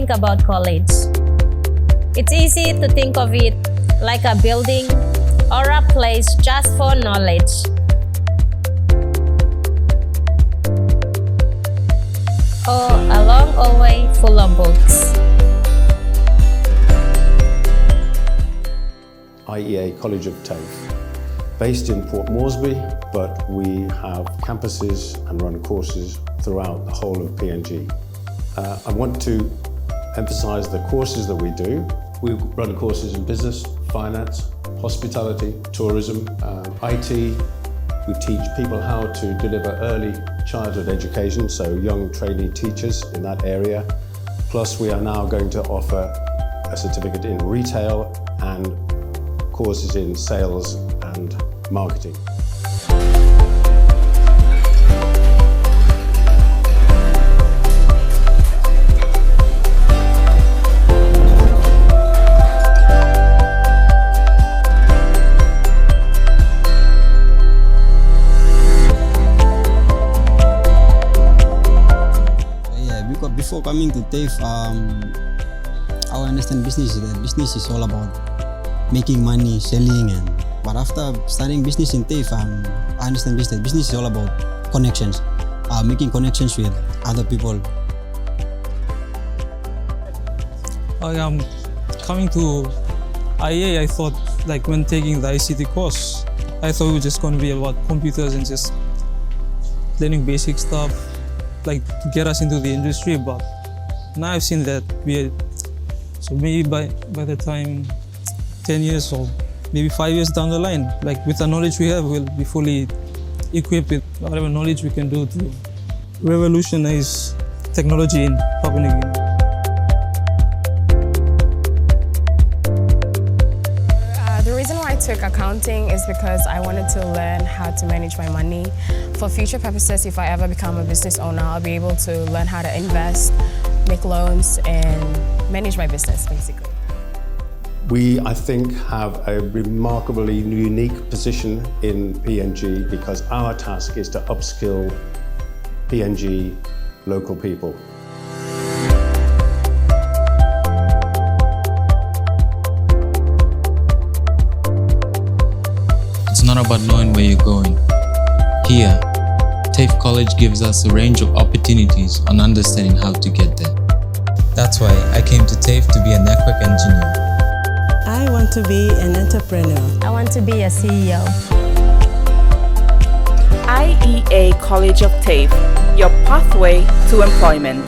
think about college. It's easy to think of it like a building or a place just for knowledge. Or a long hallway full of books. IEA College of TAFE, based in Port Moresby, but we have campuses and run courses throughout the whole of PNG. I want to emphasize the courses that we do. We run courses in business, finance, hospitality, tourism, IT. We teach people how to deliver early childhood education, so young trainee teachers in that area. Plus, we are now going to offer a certificate in retail and courses in sales and marketing. Before coming to TAFE, I understand business. That business is all about making money, selling, but after studying business in TAFE, I understand business. Business is all about connections, making connections with other people. I am coming to IEA. I thought, like when taking the ICT course, I thought it was just going to be about computers and just learning basic stuff, like to get us into the industry. But now I've seen that so maybe by the time 10 years or maybe 5 years down the line, like with the knowledge we have, we'll be fully equipped with whatever knowledge we can do to revolutionize technology in Papua New Guinea. The reason why I took accounting is because I wanted to learn how to manage my money. For future purposes, if I ever become a business owner, I'll be able to learn how to invest, make loans, and manage my business, basically. We, I think, have a remarkably unique position in PNG because our task is to upskill PNG local people. It's not about knowing where you're going. Here, TAFE College gives us a range of opportunities on understanding how to get there. That's why I came to TAFE to be a network engineer. I want to be an entrepreneur. I want to be a CEO. IEA College of TAFE, your pathway to employment.